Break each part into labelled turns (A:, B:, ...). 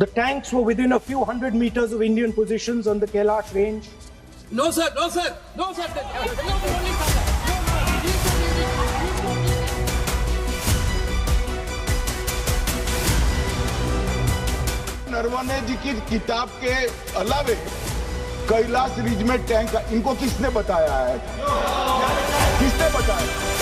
A: The tanks were within a few hundred meters of Indian positions on the Kailash range.
B: No, sir. No, sir. No, sir.
C: Naravane जी की किताब के अलावे Kailash ridge में tank इनको किसने बताया है? किसने बताया?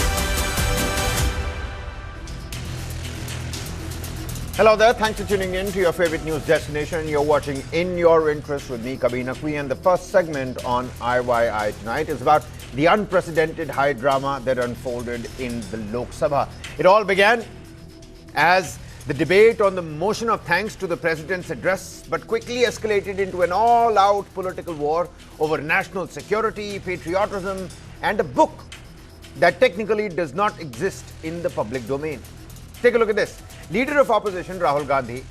D: Hello there, thanks for tuning in to your favorite news destination. You're watching In Your Interest with me, Kabir Naqvi, and the first segment on IYI tonight is about the unprecedented high drama that unfolded in the Lok Sabha. It all began as the debate on the motion of thanks to the president's address, but quickly escalated into an all-out political war over national security, patriotism, and a book that technically does not exist in the public domain. Take a look at this. Leader of opposition Rahul Gandhi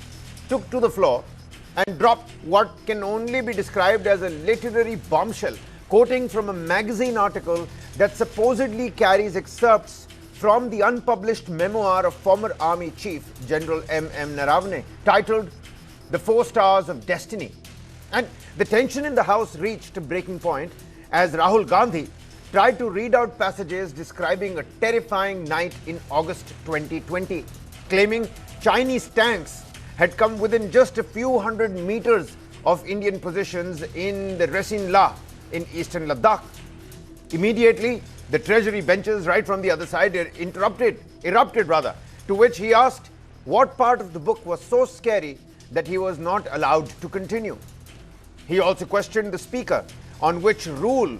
D: took to the floor and dropped what can only be described as a literary bombshell, quoting from a magazine article that supposedly carries excerpts from the unpublished memoir of former Army Chief General Naravane, titled The 4 Stars of Destiny. And the tension in the House reached a breaking point as Rahul Gandhi tried to read out passages describing a terrifying night in August 2020, claiming Chinese tanks had come within just a few hundred meters of Indian positions in the Resin La in eastern Ladakh. Immediately, the Treasury benches right from the other side erupted, to which he asked what part of the book was so scary that he was not allowed to continue. He also questioned the speaker on which rule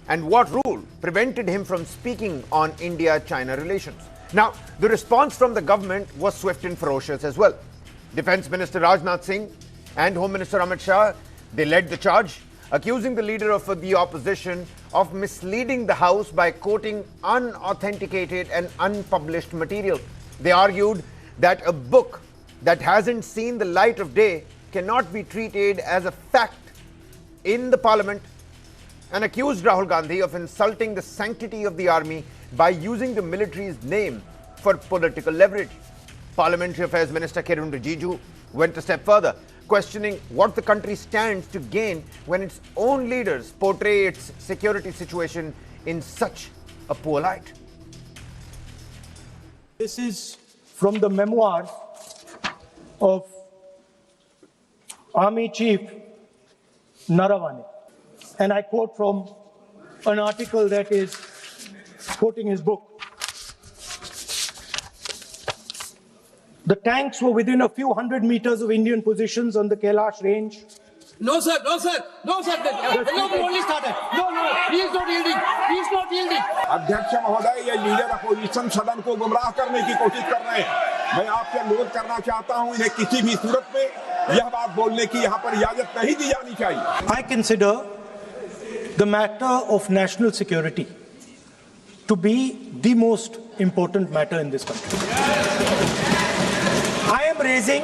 D: and what rule prevented him from speaking on India-China relations. Now, the response from the government was swift and ferocious as well. Defense Minister Rajnath Singh and Home Minister Amit Shah, they led the charge, accusing the leader of the opposition of misleading the House by quoting unauthenticated and unpublished material. They argued that a book that hasn't seen the light of day cannot be treated as a fact in the Parliament, and accused Rahul Gandhi of insulting the sanctity of the army by using the military's name for political leverage. Parliamentary Affairs Minister Kiren Rijiju went a step further, questioning what the country stands to gain when its own leaders portray its security situation in such a poor light.
A: This is from the memoir of Army Chief Naravane. And I quote from an article that is quoting his book. The tanks were within a few hundred meters of Indian positions on the Kailash range.
B: No, sir. No, sir. No, sir. No, we only started. No, he is not yielding. He is not yielding.
C: अध्यक्ष महोदय, ये leader opposition सदन को गुमराह करने की कोशिश कर रहे हैं। मैं आपसे अनुरोध करना चाहता हूं, इन्हें किसी भी सूरत में यह बात बोलने की यहां पर इजाजत नहीं दी जानी चाहिए।
A: I consider the matter of national security to be the most important matter in this country. I am raising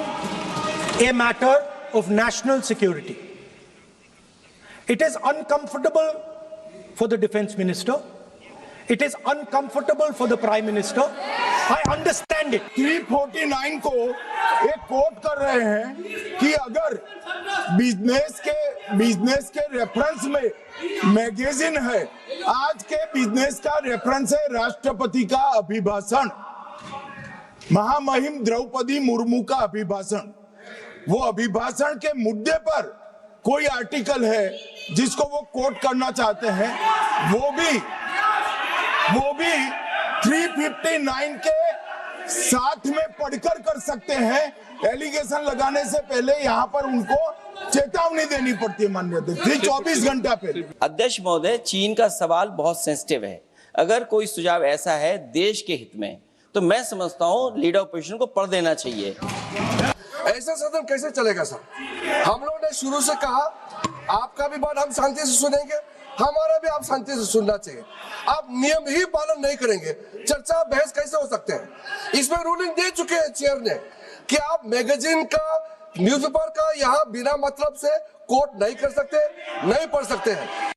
A: a matter of national security. It is uncomfortable for the defense minister. It is uncomfortable for the prime minister. I understand it. 349 को एक coat कर रहे हैं कि अगर business के reference में magazine है, आज के बिजनेस का रेफरेंस है राष्ट्रपति का अभिभाषण, महामहिम द्रौपदी मुर्मू का अभिभाषण। वो अभिभाषण के मुद्दे पर कोई आर्टिकल है जिसको वो कोट करना चाहते हैं, वो भी 359 के साथ में पढ़कर कर सकते हैं। एलिगेशन लगाने से पहले यहाँ पर उनको चेतावनी देनी पड़ती है माननीय अध्यक्ष, 24 घंटा पहले।
E: अध्यक्ष महोदय, चीन का सवाल बहुत सेंसिटिव है। अगर कोई सुझाव ऐसा है देश के हित में, तो मैं समझता हूँ लीडर ऑपोजिशन को पढ़ देना चाहिए।
F: ऐसा सदन कैसे चलेगा सर? हम लोगों ने शुरू से कहा आपका भी बात हम शांति से सुनेंगे, हमारा भी आप शांति से सुनना चाहिए। आप नियम ही पालन नहीं करेंगे, चर्चा बहस कैसे हो सकते हैं? इसमें रूलिंग दे चुके हैं चेयर ने कि आप मैगजीन का, न्यूज़पेपर का यहाँ बिना मतलब से कोट नहीं कर सकते, नहीं पढ़ सकते हैं।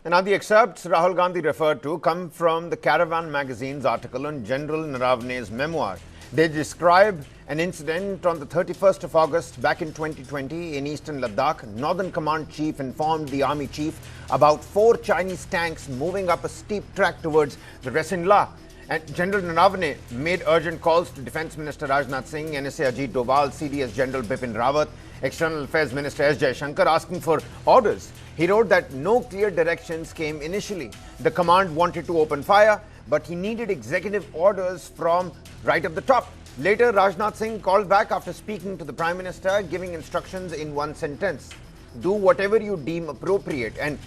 D: And now the excerpts Rahul Gandhi referred to come from the Caravan magazine's article on General Naravane's memoir. They describe an incident on the 31st of August back in 2020 in eastern Ladakh. Northern Command Chief informed the Army Chief about 4 Chinese tanks moving up a steep track towards the Resin-La. And General Naravane made urgent calls to Defence Minister Rajnath Singh, NSA Ajit Doval, CDS General Bipin Rawat, External Affairs Minister S. Jaishankar asking for orders. He wrote that no clear directions came initially. The command wanted to open fire, but he needed executive orders from right at the top. Later, Rajnath Singh called back after speaking to the Prime Minister, giving instructions in one sentence: do whatever you deem appropriate. And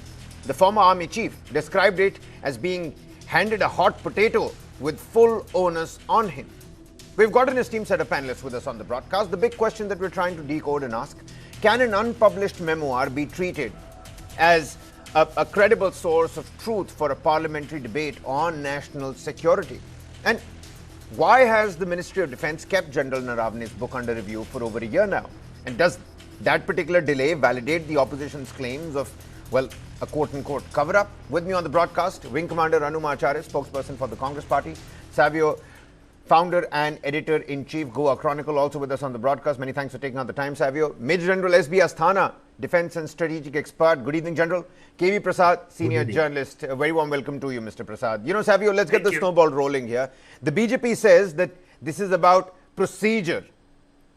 D: the former Army Chief described it as being handed a hot potato with full onus on him. We've got an esteemed set of panelists with us on the broadcast. The big question that we're trying to decode and ask: can an unpublished memoir be treated as a credible source of truth for a parliamentary debate on national security? And why has the Ministry of Defence kept General Naravane's book under review for over a year now? And does that particular delay validate the opposition's claims of, well, a quote-unquote cover-up? With me on the broadcast, Wing Commander Anu Acharya, spokesperson for the Congress Party; Savio, founder and editor-in-chief, Goa Chronicle, also with us on the broadcast. Many thanks for taking out the time, Savio. Major General S.B. Asthana, defence and strategic expert. Good evening, General. K.V. Prasad, senior journalist. A very warm welcome to you, Mr. Prasad. You know, Savio, let's get the snowball rolling here. The BJP says that this is about procedure.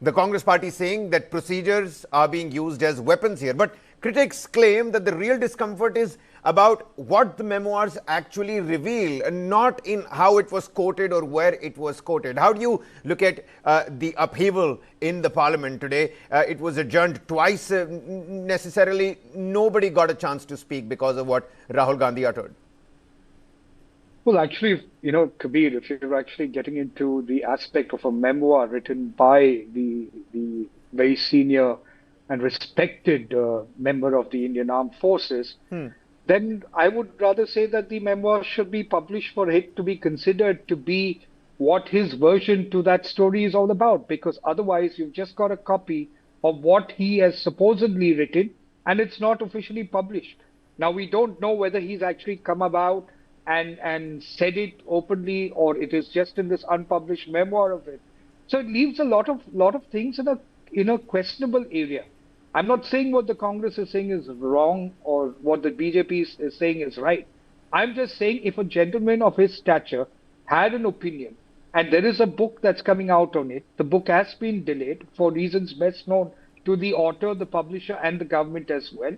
D: The Congress Party saying that procedures are being used as weapons here. But critics claim that the real discomfort is about what the memoirs actually reveal, and not in how it was quoted or where it was quoted. How do you look at the upheaval in the parliament today? It was adjourned twice. Necessarily, nobody got a chance to speak because of what Rahul Gandhi uttered.
G: Well, actually, you know, Kabir, if you're actually getting into the aspect of a memoir written by the very senior and respected member of the Indian Armed Forces, then I would rather say that the memoir should be published for it to be considered to be what his version to that story is all about, because otherwise you've just got a copy of what he has supposedly written and it's not officially published. Now, we don't know whether he's actually come about and said it openly, or it is just in this unpublished memoir of it. So it leaves a lot of things in a questionable area. I'm not saying what the Congress is saying is wrong or what the BJP is saying is right. I'm just saying if a gentleman of his stature had an opinion and there is a book that's coming out on it, the book has been delayed for reasons best known to the author, the publisher and the government as well,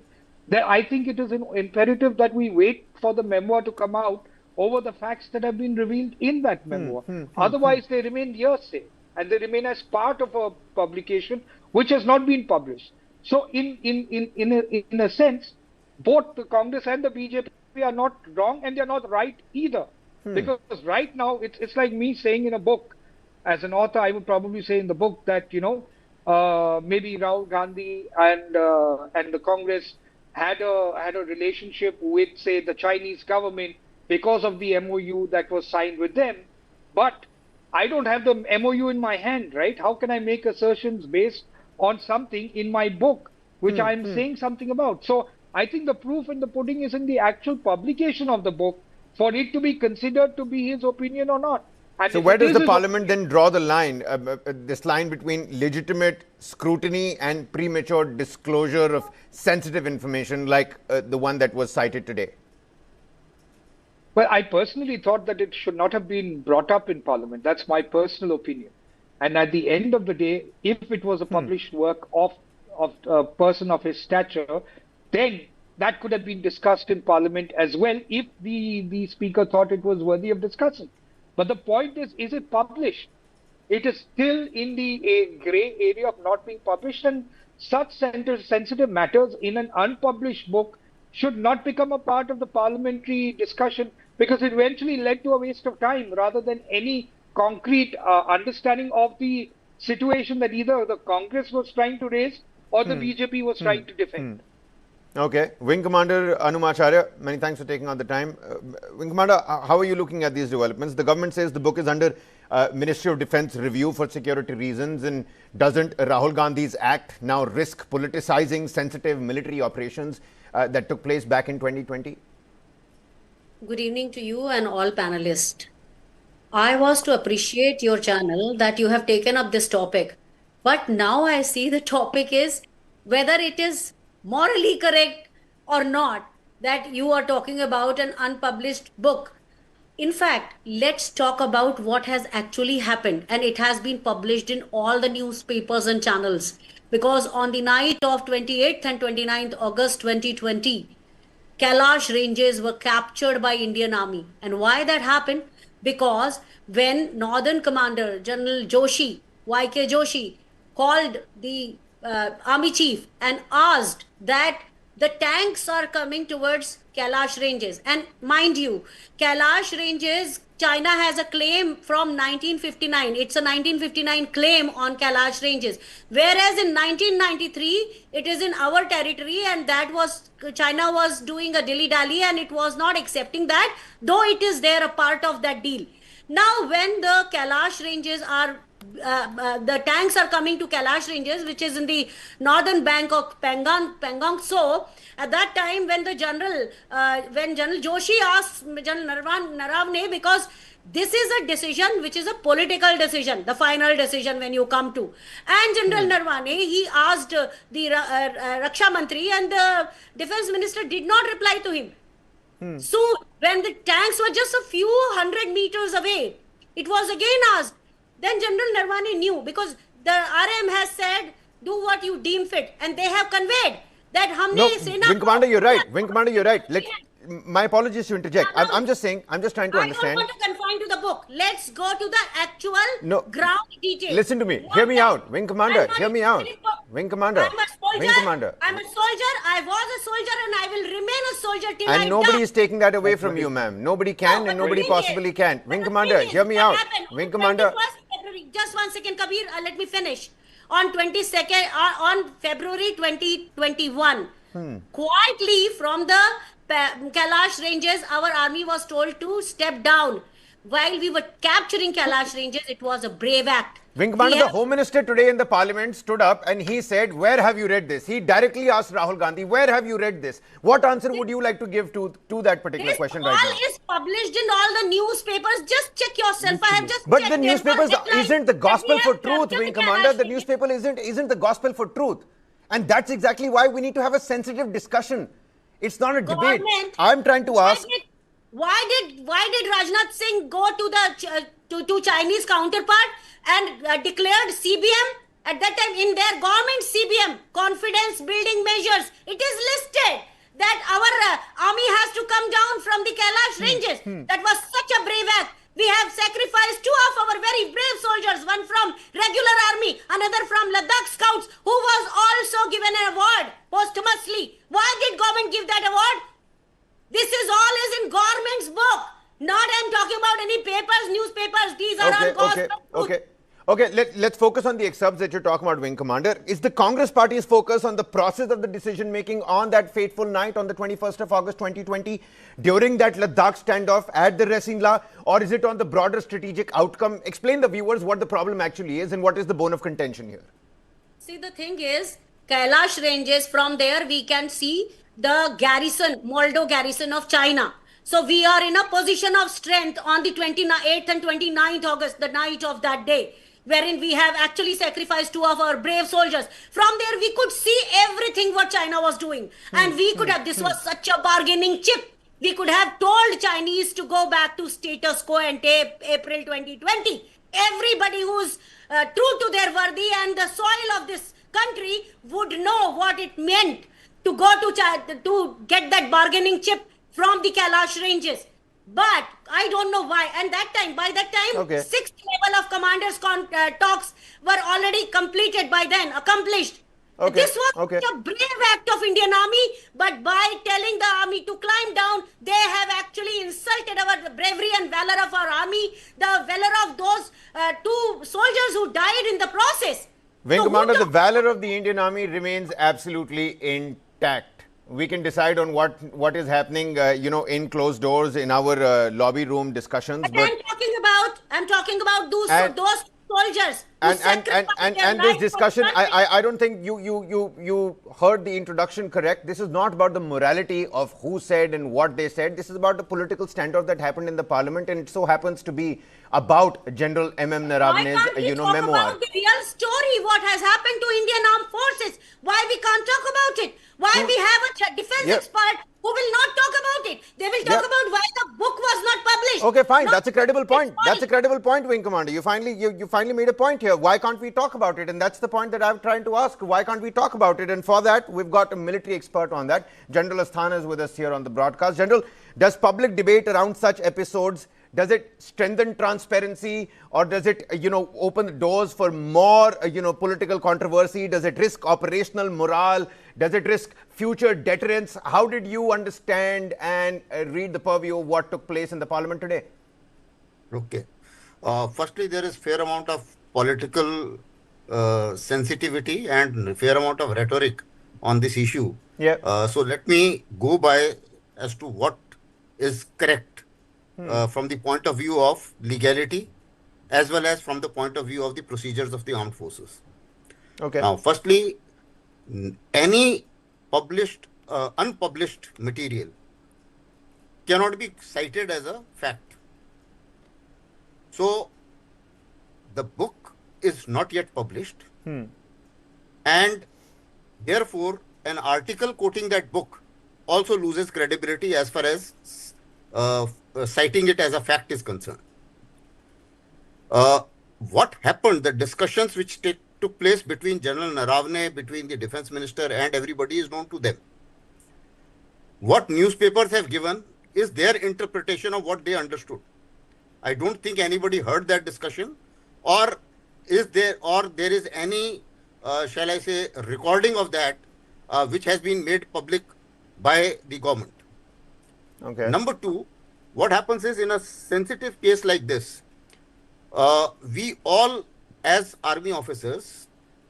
G: then I think it is imperative that we wait for the memoir to come out over the facts that have been revealed in that memoir. Otherwise, they remain hearsay and they remain as part of a publication which has not been published. So in a sense, both the Congress and the BJP are not wrong and they're not right either. Because right now, it's like me saying in a book, as an author, I would probably say in the book that, you know, maybe Rahul Gandhi and the Congress had a relationship with, say, the Chinese government because of the MOU that was signed with them. But I don't have the MOU in my hand, right? How can I make assertions based on something in my book, which I'm saying something about? So I think the proof in the pudding is in the actual publication of the book for it to be considered to be his opinion or not. And
D: so where does the parliament then draw the line, this line between legitimate scrutiny and premature disclosure of sensitive information like the one that was cited today?
G: Well, I personally thought that it should not have been brought up in parliament. That's my personal opinion. And at the end of the day, if it was a published work of a person of his stature, then that could have been discussed in parliament as well if the speaker thought it was worthy of discussing. But the point is it published? It is still in the grey area of not being published, and such sensitive matters in an unpublished book should not become a part of the parliamentary discussion, because it eventually led to a waste of time rather than any concrete understanding of the situation that either the Congress was trying to raise or the BJP was trying to defend.
D: Okay. Wing Commander Anu Acharya, many thanks for taking out the time. Wing Commander, how are you looking at these developments? The government says the book is under Ministry of Defence review for security reasons, and doesn't Rahul Gandhi's act now risk politicizing sensitive military operations that took place back in 2020?
H: Good evening to you and all panelists. I was to appreciate your channel that you have taken up this topic. But now I see the topic is whether it is morally correct or not that you are talking about an unpublished book. In fact, let's talk about what has actually happened. And it has been published in all the newspapers and channels. Because on the night of 28th and 29th August 2020, Kailash ranges were captured by Indian Army. And why that happened? Because when Northern Commander General Joshi, YK Joshi, called the army chief and asked that the tanks are coming towards Kailash ranges. And mind you, Kailash ranges, China has a claim from 1959. It's a 1959 claim on Kailash ranges. Whereas in 1993, it is in our territory, and that was, China was doing a dilly-dally and it was not accepting that, though it is there a part of that deal. Now, when the Kailash ranges are the tanks are coming to Kailash ranges, which is in the northern bank of Pangong. So at that time, when the when General Joshi asked General Naravane, because this is a decision which is a political decision, the final decision when you come to, and General Naravane, he asked the Raksha Mantri, and the Defense Minister did not reply to him. So when the tanks were just a few hundred meters away, it was again asked. Then General Naravane knew, because the RM has said, do what you deem fit. And they have conveyed that Hamne
D: No, Wing Commander, you're right. Wing Commander, you're right. My apologies to interject. I'm just saying, I'm just trying to understand.
H: I don't want to confine to the book. Let's go to the actual ground detail.
D: Listen to me. Hear me out. Wing Commander, hear me out. Wing Commander.
H: I'm a soldier.
D: Wing Commander.
H: I'm a soldier. I was a soldier and I will remain a soldier till I die.
D: And nobody is taking that away from you, ma'am. Nobody can and nobody possibly can. Wing Commander, hear me out. Wing Commander.
H: Just 1 second, Kabir. Let me finish. On 22nd, on February 2021, quietly from the Kailash ranges, our army was told to step down. While we were capturing Kailash ranges, it was a brave act.
D: Wing Commander, the Home Minister today in the Parliament stood up and he said, where have you read this? He directly asked Rahul Gandhi, where have you read this? What answer would you like to give to that particular question right now?
H: This is published in all the newspapers. Just check yourself. I have just
D: But
H: checked
D: the newspapers isn't the gospel for truth, Wing Commander. The
H: Kailash
D: newspaper isn't the gospel for truth. And that's exactly why we need to have a sensitive discussion. It's not a debate. I'm trying to ask.
H: Why did Rajnath Singh go to the to Chinese counterpart and declared CBM at that time in their government CBM, confidence building measures? It is listed that our army has to come down from the Kailash ranges. That was such a brave act. We have sacrificed two of our very brave soldiers, one from regular army, another from Ladakh Scouts, who was also given an award posthumously. Why did government give that award? This is all is in government's book. Not I'm talking about any papers, newspapers. These are all gospel.
D: Okay, let's focus on the excerpts that you're talking about, Wing Commander. Is the Congress Party's focus on the process of the decision-making on that fateful night on the 21st of August 2020 during that Ladakh standoff at the Resingla, or is it on the broader strategic outcome? Explain the viewers what the problem actually is and what is the bone of contention here.
H: See, the thing is, Kailash ranges, from there we can see the garrison, Moldo garrison of China. So we are in a position of strength on the 28th and 29th August, the night of that day, wherein we have actually sacrificed two of our brave soldiers. From there, we could see everything what China was doing. And we could have, this was such a bargaining chip. We could have told Chinese to go back to status quo and take April 2020. Everybody who's true to their worthy and the soil of this country would know what it meant to go to China, to get that bargaining chip from the Kailash ranges. But I don't know why. And by that time, sixth level of commanders talks were already completed by then, accomplished. This was a brave act of Indian Army, but by telling the army to climb down, they have actually insulted our bravery and valor of our army, the valor of those two soldiers who died in the process.
D: Wing Commander, the valor of the Indian Army remains absolutely intact. We can decide on what is happening, in closed doors in our lobby room discussions.
H: But I'm talking about those soldiers.
D: And this discussion, I don't think you heard the introduction correct. This is not about the morality of who said and what they said. This is about the political standoff that happened in the parliament, and it so happens to be about General Naravane's, memoir.
H: About the real story, what has happened to Indian Armed Forces? Why we can't talk about it? Why we have a defense expert who will not talk about it? They will talk about why the book was not published.
D: Okay, fine. That's a credible point. That's a credible point, Wing Commander. You finally made a point here. Why can't we talk about it? And that's the point that I'm trying to ask. Why can't we talk about it? And for that, we've got a military expert on that. General Asthana is with us here on the broadcast. General, does public debate around such episodes, does it strengthen transparency, or does it, open the doors for more, political controversy? Does it risk operational morale? Does it risk future deterrence? How did you understand and read the purview of what took place in the parliament today?
I: Okay. Firstly, there is fair amount of political sensitivity and fair amount of rhetoric on this issue.
D: Yeah.
I: So let me go by as to what is correct. From the point of view of legality, as well as from the point of view of the procedures of the armed forces.
D: Okay.
I: Now, firstly, any published, unpublished material cannot be cited as a fact. So, the book is not yet published, and therefore, an article quoting that book also loses credibility as far as citing it as a fact is concerned. What happened, the discussions which took place between General Naravane, between the defense minister and everybody is known to them. What newspapers have given is their interpretation of what they understood. I don't think anybody heard that discussion, or there is any, shall I say, recording of that which has been made public by the government.
D: Okay.
I: Number two, what happens is, in a sensitive case like this, we all as army officers,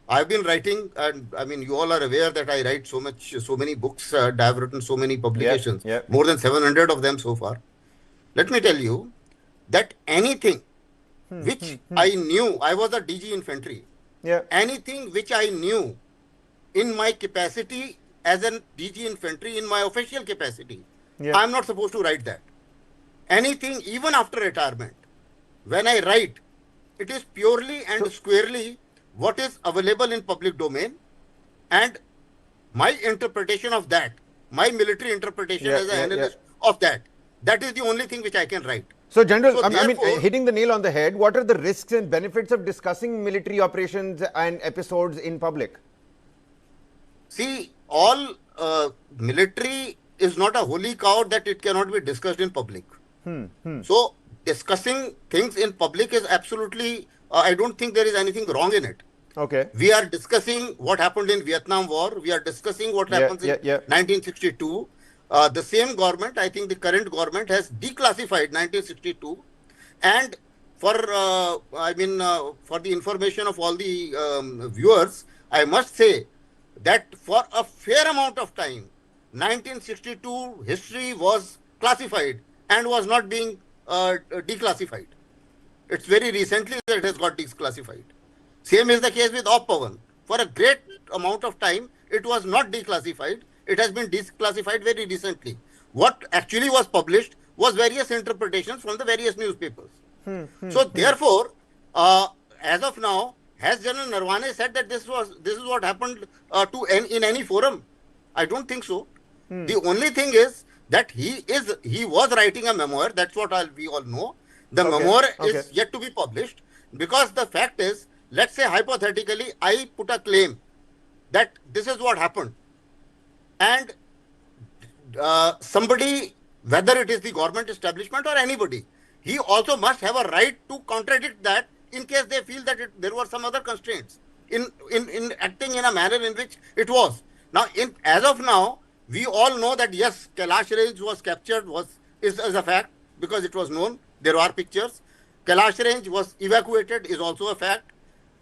I: I've been writing, and I mean, you all are aware that I write so many books, I have written so many publications, more than 700 of them so far. Let me tell you that anything which I knew, I was a DG infantry, anything which I knew in my capacity as a DG infantry, in my official capacity, I'm not supposed to write that. Anything, even after retirement, when I write, it is purely and squarely what is available in public domain, and my interpretation of that, my military interpretation as an analyst of that is the only thing which I can write.
D: So, General, so I mean, hitting the nail on the head, what are the risks and benefits of discussing military operations and episodes in public?
I: See, all military is not a holy cow that it cannot be discussed in public. So, discussing things in public is absolutely, I don't think there is anything wrong in it.
D: Okay.
I: We are discussing what happened in Vietnam War. We are discussing what happens in 1962. The same government, I think the current government, has declassified 1962. And for, for the information of all the viewers, I must say that for a fair amount of time, 1962 history was classified and was not being declassified. It's very recently that it has got declassified. Same is the case with Op-Pavan. For a great amount of time, it was not declassified. It has been declassified very recently. What actually was published was various interpretations from the various newspapers. So therefore, as of now, has General Naravane said that this is what happened in any forum? I don't think so. The only thing is that he was writing a memoir. That's what we all know. The memoir is yet to be published, because the fact is, let's say hypothetically, I put a claim that this is what happened, and somebody, whether it is the government establishment or anybody, he also must have a right to contradict that in case they feel that there were some other constraints in acting in a manner in which it was. Now, as of now, we all know that yes, Kailash Range was captured, is a fact, because it was known. There are pictures. Kailash Range was evacuated is also a fact.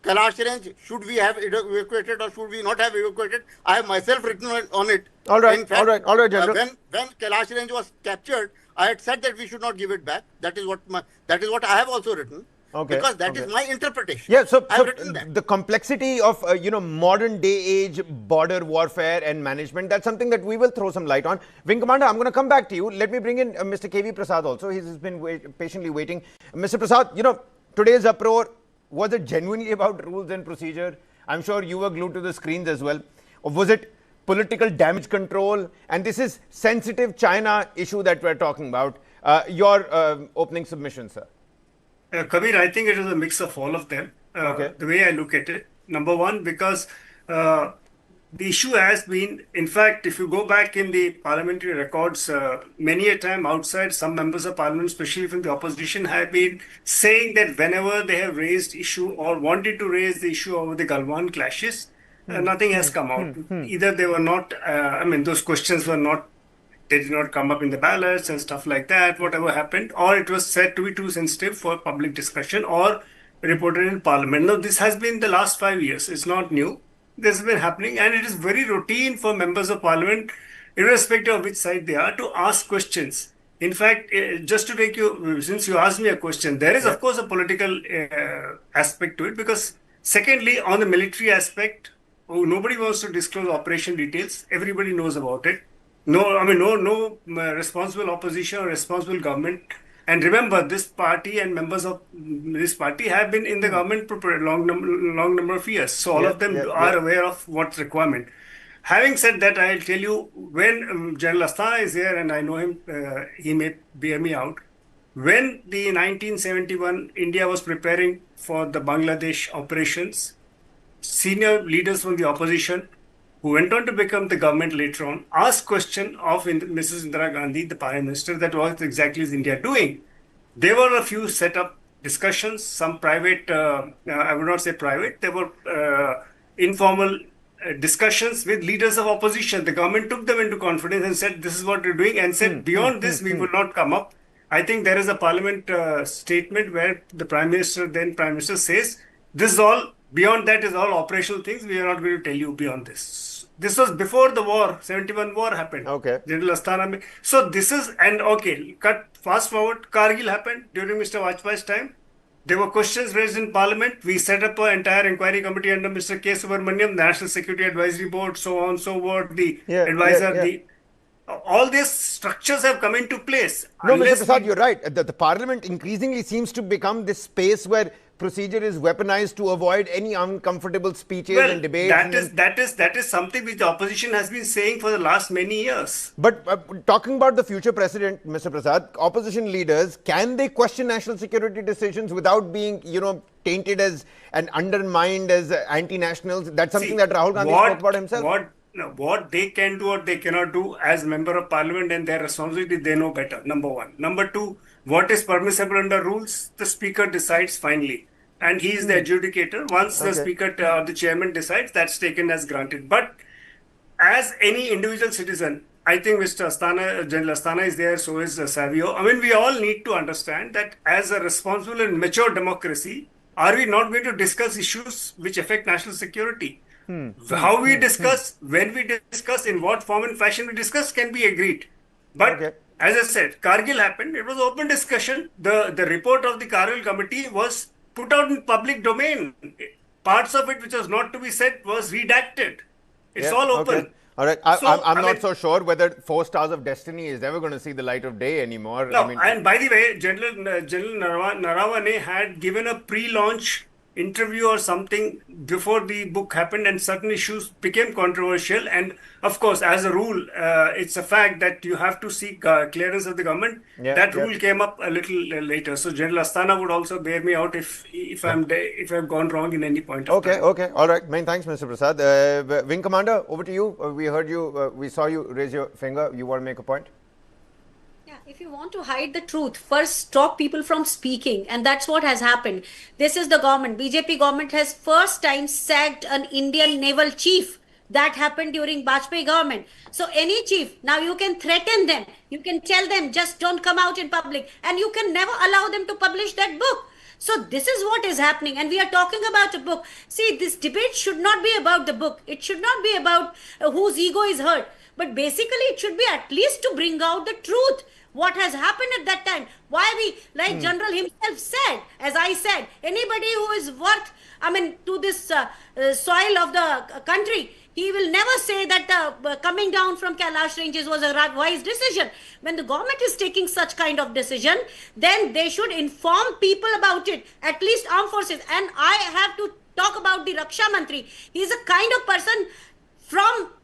I: Kailash Range, should we have evacuated or should we not have evacuated? I have myself written on it.
D: All right,
I: fact,
D: all right, General.
I: When Kailash Range was captured, I had said that we should not give it back. That is what I have also written. because that is my interpretation.
D: Yeah, so
I: I've written that.
D: The complexity of modern day age border warfare and management, that's something that we will throw some light on. Wing Commander, I'm going to come back to you. Let me bring in Mr. KV Prasad also. He's been patiently waiting. Mr. Prasad, today's uproar, was it genuinely about rules and procedure? I'm sure you were glued to the screens as well. Or was it political damage control? And this is sensitive China issue that we're talking about. Your opening submission, sir.
J: Kabir, I think it was a mix of all of them. The way I look at it, number one, because the issue has been, in fact, if you go back in the parliamentary records, many a time outside, some members of parliament, especially from the opposition, have been saying that whenever they have raised issue or wanted to raise the issue over the Galwan clashes, nothing has come out. Either they were not, those questions were not, they did not come up in the ballots and stuff like that, whatever happened, or it was said to be too sensitive for public discussion or reported in parliament. Now, this has been the last 5 years. It's not new. This has been happening, and it is very routine for members of parliament, irrespective of which side they are, to ask questions. In fact, just to take you, since you asked me a question, there is, of course, a political aspect to it, because secondly, on the military aspect, nobody wants to disclose operation details. Everybody knows about it. No responsible opposition or responsible government. And remember, this party and members of this party have been in the government for a long number of years. So all of them are aware of what's requirement. Having said that, I'll tell you, when General Asthana is here, and I know him, he may bear me out. When the 1971 India was preparing for the Bangladesh operations, senior leaders from the opposition, who went on to become the government later on, asked question of Mrs. Indira Gandhi, the Prime Minister, that what exactly is India doing? There were a few set up discussions, some private, I would not say private, there were informal discussions with leaders of opposition. The government took them into confidence and said, this is what we're doing, and said, beyond this, we will not come up. I think there is a parliament statement where the Prime Minister, then Prime Minister, says, this is all, beyond that is all operational things, we are not going to tell you beyond this. This was before the war, 71 war happened. General Asthana. So this is, and fast forward, Kargil happened during Mr. Vajpayee's time. There were questions raised in Parliament. We set up an entire inquiry committee under Mr. K. Subramaniam, the National Security Advisory Board, so on, so forth, the advisor, all these structures have come into place.
D: No, Mr. Prasad, you're right. The Parliament increasingly seems to become this space where procedure is weaponized to avoid any uncomfortable speeches and debates.
J: That is something which the opposition has been saying for the last many years.
D: But talking about the future president, Mr. Prasad, opposition leaders, can they question national security decisions without being, tainted as and undermined as anti-nationals? That's something that Rahul Gandhi spoke about himself.
J: What they can do or they cannot do as member of parliament and their responsibility, they know better, number one. Number two, what is permissible under rules, the speaker decides finally. And he is the adjudicator. Once the speaker or the chairman decides, that's taken as granted. But as any individual citizen, I think Mr. Asthana, General Asthana is there, so is Savio. We all need to understand that as a responsible and mature democracy, are we not going to discuss issues which affect national security? How we discuss, when we discuss, in what form and fashion we discuss can be agreed. But as I said, Kargil happened, it was open discussion. The report of the Kargil committee was put out in public domain. Parts of it which was not to be said was redacted. It's all open.
D: All right. I'm not so sure whether 4 Stars of Destiny is ever going to see the light of day anymore.
J: No, and by the way, General Naravane had given a pre-launch interview or something before the book happened, and certain issues became controversial. And of course, as a rule, it's a fact that you have to seek clearance of the government. That rule came up a little later. So General Asthana would also bear me out if I've gone wrong in any point of time.
D: Okay. All right. Many thanks, Mr. Prasad. Wing Commander, over to you. We heard you. We saw you raise your finger. You want to make a point?
H: If you want to hide the truth, first stop people from speaking, and that's what has happened. This is the government. BJP government has first time sacked an Indian naval chief. That happened during Vajpayee government. So any chief, now you can threaten them. You can tell them, just don't come out in public, and you can never allow them to publish that book. So this is what is happening, and we are talking about a book. See, this debate should not be about the book. It should not be about whose ego is hurt. But basically, it should be at least to bring out the truth. what has happened at that time. Why we, like General himself said, as I said, anybody who is worth, to this soil of the country, he will never say that coming down from Kailash ranges was a wise decision. When the government is taking such kind of decision, then they should inform people about it, at least armed forces. And I have to talk about the Raksha Mantri. He is a kind of person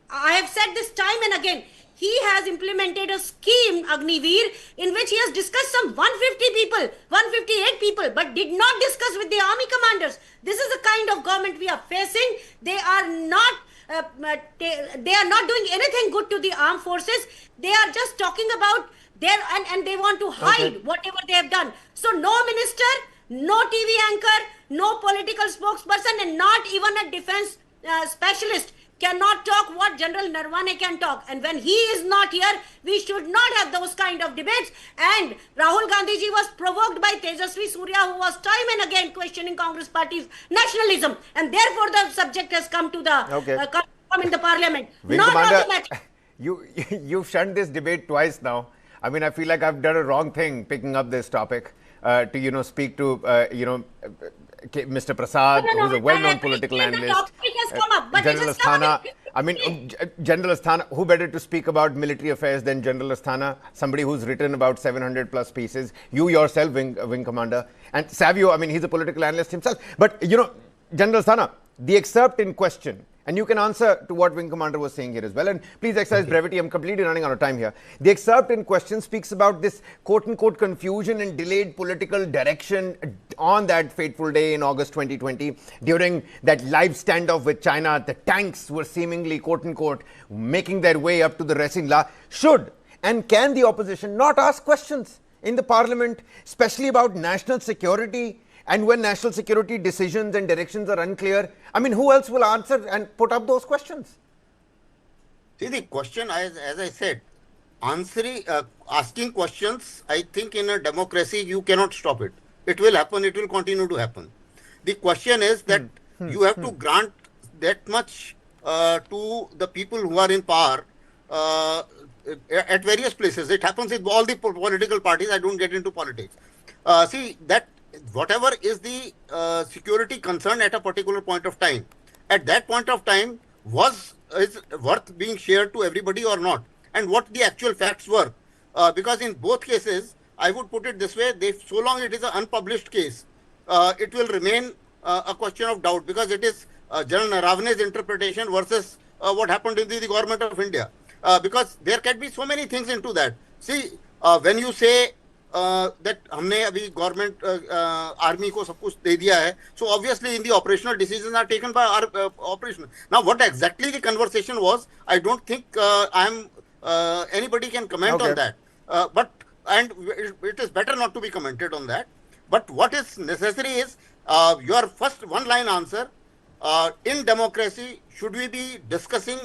H: I have said this time and again, he has implemented a scheme, Agniveer, in which he has discussed some 150 people, 158 people, but did not discuss with the army commanders. This is the kind of government we are facing. They are not doing anything good to the armed forces. They are just talking about and they want to hide whatever they have done. So no minister, no TV anchor, no political spokesperson, and not even a defense specialist cannot talk what General Naravane can talk. And when he is not here, we should not have those kind of debates. And Rahul Gandhi ji was provoked by Tejasvi Surya, who was time and again questioning Congress party's nationalism. And therefore the subject has come to the come in the parliament.
D: Wing Commander, you've shunned this debate twice now. I feel like I've done a wrong thing picking up this topic to, speak to, Mr. Prasad, who's a well-known political analyst. General Asthana. General Asthana, who better to speak about military affairs than General Asthana? Somebody who's written about 700 plus pieces. You yourself, Wing Commander. And Savio, he's a political analyst himself. But, General Asthana, the excerpt in question, and you can answer to what Wing Commander was saying here as well. And please exercise brevity. I'm completely running out of time here. The excerpt in question speaks about this quote-unquote confusion and delayed political direction on that fateful day in August 2020. During that live standoff with China, the tanks were seemingly quote-unquote making their way up to the Resin-La. Should and can the opposition not ask questions in the parliament, especially about national security? And when national security decisions and directions are unclear, who else will answer and put up those questions?
I: See, the question, as I said, asking questions, I think in a democracy, you cannot stop it. It will happen. It will continue to happen. The question is that you have to grant that much to the people who are in power at various places. It happens with all the political parties. I don't get into politics. See, that whatever is the security concern at a particular point of time, at that point of time, is worth being shared to everybody or not, and what the actual facts were. Because in both cases, I would put it this way, so long it is an unpublished case, it will remain a question of doubt, because it is General Naravane's interpretation versus what happened in the government of India. Because there can be so many things into that. See, when you say that हमने अभी government army को सब कुछ दे दिया है, so obviously in the operational decisions are taken by our operational. Now what exactly the conversation was, I don't think anybody can comment on that. And it is better not to be commented on that. But what is necessary is your first one-line answer. In democracy, should we be discussing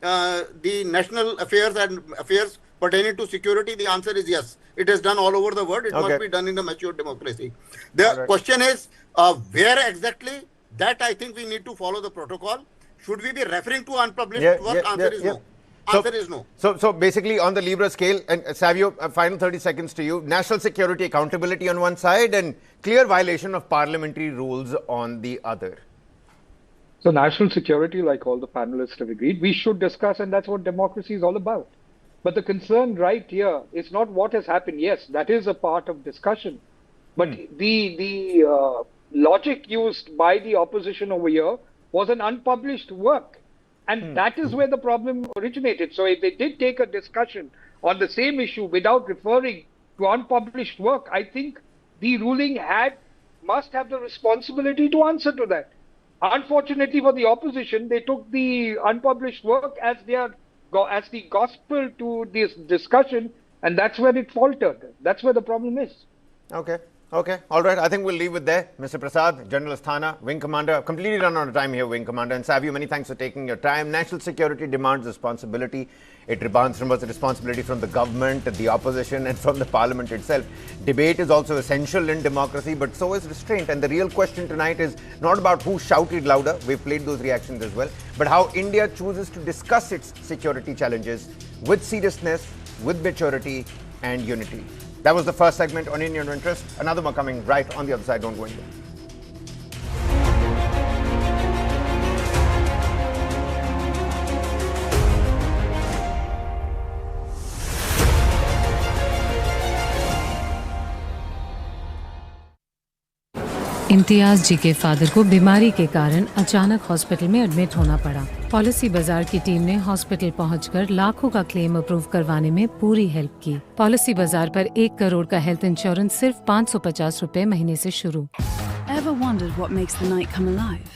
I: the national affairs and affairs pertaining to security? The answer is yes. It is done all over the world. It must be done in a mature democracy. The question is, where exactly? That I think we need to follow the protocol. Should we be referring to unpublished work? Answer is no. Answer is no.
D: So basically on the Libra scale, and Savio, final 30 seconds to you, national security accountability on one side and clear violation of parliamentary rules on the other.
G: So national security, like all the panelists have agreed, we should discuss, and that's what democracy is all about. But the concern right here is not what has happened. Yes, that is a part of discussion. But the logic used by the opposition over here was an unpublished work. And that is where the problem originated. So if they did take a discussion on the same issue without referring to unpublished work, I think the ruling must have the responsibility to answer to that. Unfortunately for the opposition, they took the unpublished work as the gospel to this discussion, and that's where it faltered. That's where the problem is.
D: Okay. All right. I think we'll leave it there. Mr. Prasad, General Asthana, Wing Commander, completely run out of time here, Wing Commander. And Savio, many thanks for taking your time. National security demands responsibility. It demands from us a responsibility from the government, the opposition, and from the parliament itself. Debate is also essential in democracy, but so is restraint. And the real question tonight is not about who shouted louder. We've played those reactions as well. But how India chooses to discuss its security challenges with seriousness, with maturity, and unity. That was the first segment on In Your Interest. Another one coming right on the other side. Don't go anywhere.
K: Imtiaz जी के father को बीमारी के कारण अचानक hospital में admit होना पड़ा। Policy बाजार की टीम ने हॉस्पिटल पहुंचकर लाखों का क्लेम अप्रूव करवाने में पूरी हेल्प की। पॉलिसी बाजार पर 1 करोड़ का हेल्थ इंश्योरेंस सिर्फ 550 रुपए महीने से शुरू।
L: Ever wondered what makes the night come alive?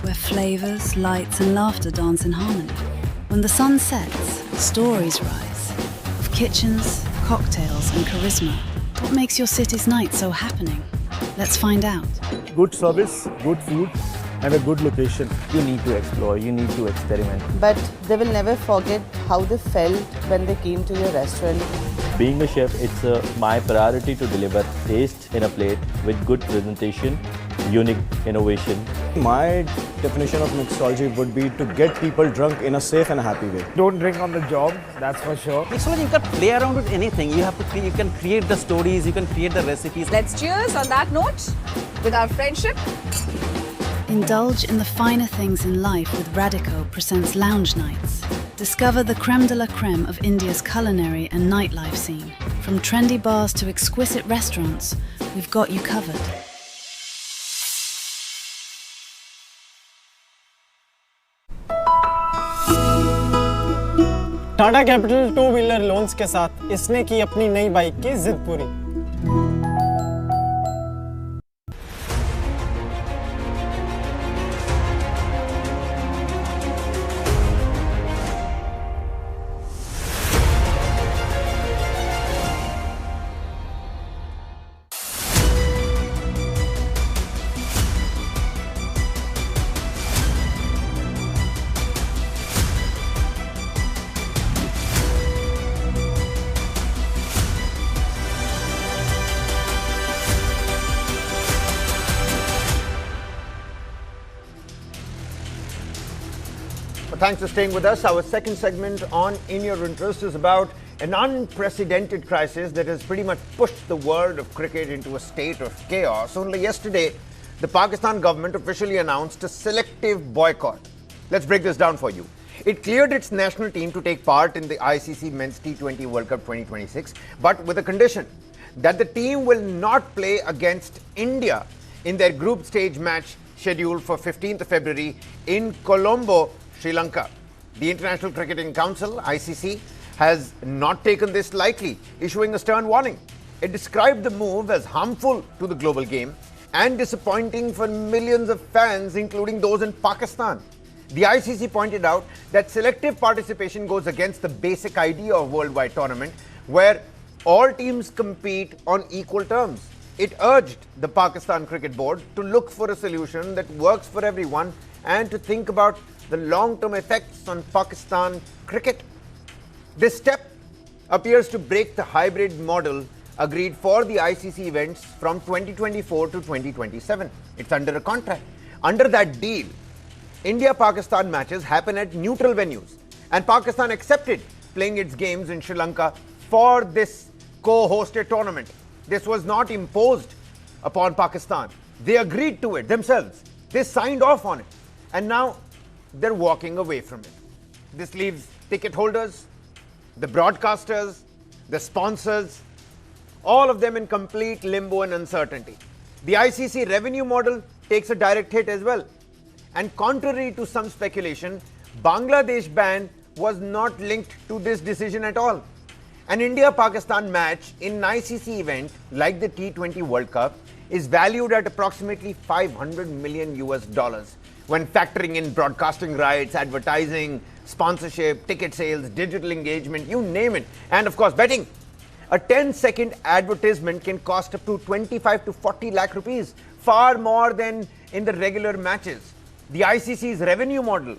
L: Where flavors, lights and laughter dance in harmony. When the sun sets, stories rise. Of kitchens, cocktails and charisma. What makes your city's night so happening? Let's find out.
M: Good service, good food and a good location. You need to explore, you need to experiment.
N: But they will never forget how they felt when they came to your restaurant.
M: Being a chef, it's my priority to deliver taste in a plate with good presentation, unique innovation. My definition of mixology would be to get people drunk in a safe and happy way. Don't drink on the job, that's for sure.
O: Mixology, you can play around with anything. You can create the stories, you can create the recipes.
P: Let's cheers on that note with our friendship.
L: Indulge in the finer things in life with Radico presents Lounge Nights. Discover the creme de la creme of India's culinary and nightlife scene. From trendy bars to exquisite restaurants, we've got you covered.
Q: Tata capital 2 wheeler loans के साथ इसने की अपनी नई bike की जिद पूरी।
D: Thanks for staying with us. Our second segment on In Your Interest is about an unprecedented crisis that has pretty much pushed the world of cricket into a state of chaos. Only yesterday, the Pakistan government officially announced a selective boycott. Let's break this down for you. It cleared its national team to take part in the ICC Men's T20 World Cup 2026, but with a condition that the team will not play against India in their group stage match scheduled for 15th of February in Colombo, Sri Lanka. The International Cricketing Council, ICC, has not taken this lightly, issuing a stern warning. It described the move as harmful to the global game and disappointing for millions of fans, including those in Pakistan. The ICC pointed out that selective participation goes against the basic idea of worldwide tournament, where all teams compete on equal terms. It urged the Pakistan Cricket Board to look for a solution that works for everyone and to think about the long-term effects on Pakistan cricket. This step appears to break the hybrid model agreed for the ICC events from 2024 to 2027. It's under a contract. Under that deal, India-Pakistan matches happen at neutral venues, and Pakistan accepted playing its games in Sri Lanka for this co-hosted tournament. This was not imposed upon Pakistan. They agreed to it themselves. They signed off on it. And now they're walking away from it. This leaves ticket holders, the broadcasters, the sponsors, all of them in complete limbo and uncertainty. The ICC revenue model takes a direct hit as well. And contrary to some speculation, Bangladesh ban was not linked to this decision at all. An India-Pakistan match in an ICC event like the T20 World Cup is valued at approximately $500 million when factoring in broadcasting rights, advertising, sponsorship, ticket sales, digital engagement, you name it, and of course betting. A 10-second advertisement can cost up to 25 to 40 lakh rupees, far more than in the regular matches. The ICC's revenue model,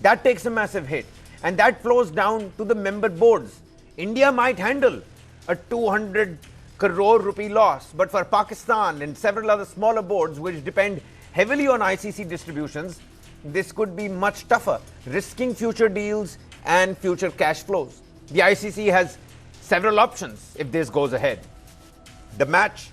D: that takes a massive hit, and that flows down to the member boards. India might handle a 200 crore rupee loss, but for Pakistan and several other smaller boards which depend heavily on ICC distributions, this could be much tougher, risking future deals and future cash flows. The ICC has several options if this goes ahead. The match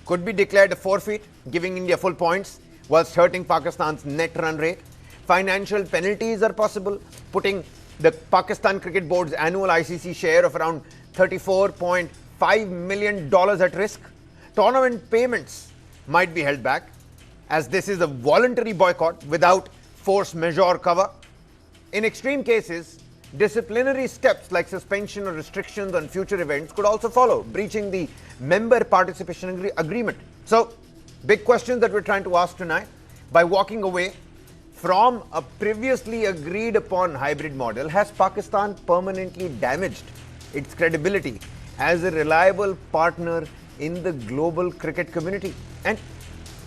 D: could be declared a forfeit, giving India full points whilst hurting Pakistan's net run rate. Financial penalties are possible, putting the Pakistan Cricket Board's annual ICC share of around $34.5 million at risk. Tournament payments might be held back, as this is a voluntary boycott without force majeure cover. In extreme cases, disciplinary steps like suspension or restrictions on future events could also follow, breaching the member participation agreement. So, big questions that we're trying to ask tonight. By walking away from a previously agreed upon hybrid model, has Pakistan permanently damaged its credibility as a reliable partner in the global cricket community? And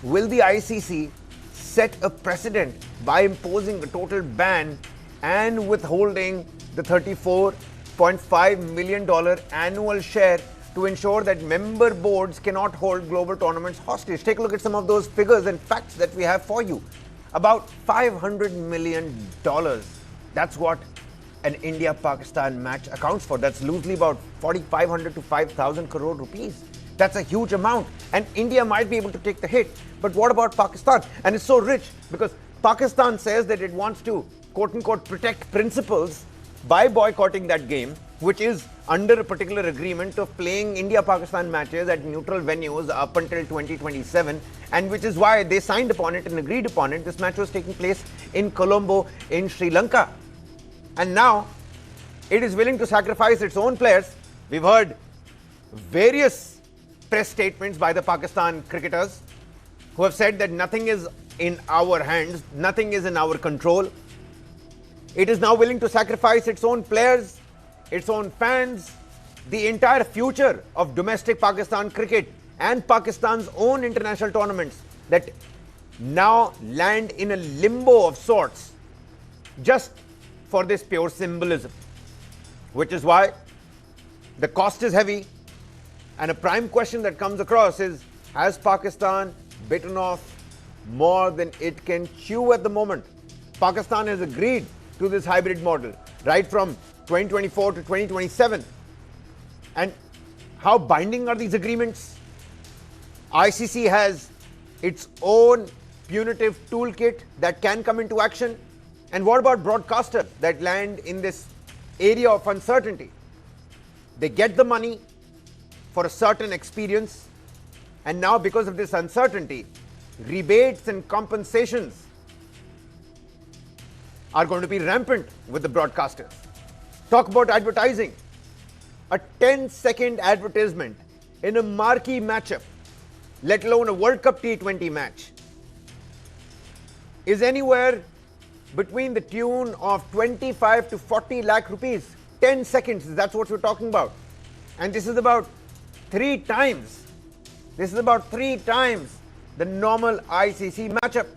D: will the ICC set a precedent by imposing a total ban and withholding the $34.5 million annual share to ensure that member boards cannot hold global tournaments hostage? Take a look at some of those figures and facts that we have for you. About $500 million. That's what an India-Pakistan match accounts for. That's loosely about 4,500 to 5,000 crore rupees. That's a huge amount. And India might be able to take the hit. But what about Pakistan? And it's so rich because Pakistan says that it wants to, quote-unquote, protect principles by boycotting that game, which is under a particular agreement of playing India-Pakistan matches at neutral venues up until 2027, and which is why they signed upon it and agreed upon it. This match was taking place in Colombo in Sri Lanka. And now it is willing to sacrifice its own players. We've heard various press statements by the Pakistan cricketers who have said that nothing is in our hands, nothing is in our control. It is now willing to sacrifice its own players, its own fans, the entire future of domestic Pakistan cricket and Pakistan's own international tournaments that now land in a limbo of sorts just for this pure symbolism. Which is why the cost is heavy, and a prime question that comes across is, has Pakistan bitten off more than it can chew at the moment? Pakistan has agreed to this hybrid model right from 2024 to 2027. And how binding are these agreements? ICC has its own punitive toolkit that can come into action. And what about broadcasters that land in this area of uncertainty? They get the money for a certain experience, and now because of this uncertainty, rebates and compensations are going to be rampant with the broadcasters. Talk about advertising. A 10-second advertisement in a marquee matchup, let alone a World Cup T20 match, is anywhere between the tune of 25 to 40 lakh rupees. 10 seconds, that's what we're talking about. And this is about 3 times. This is about 3 times the normal ICC matchup.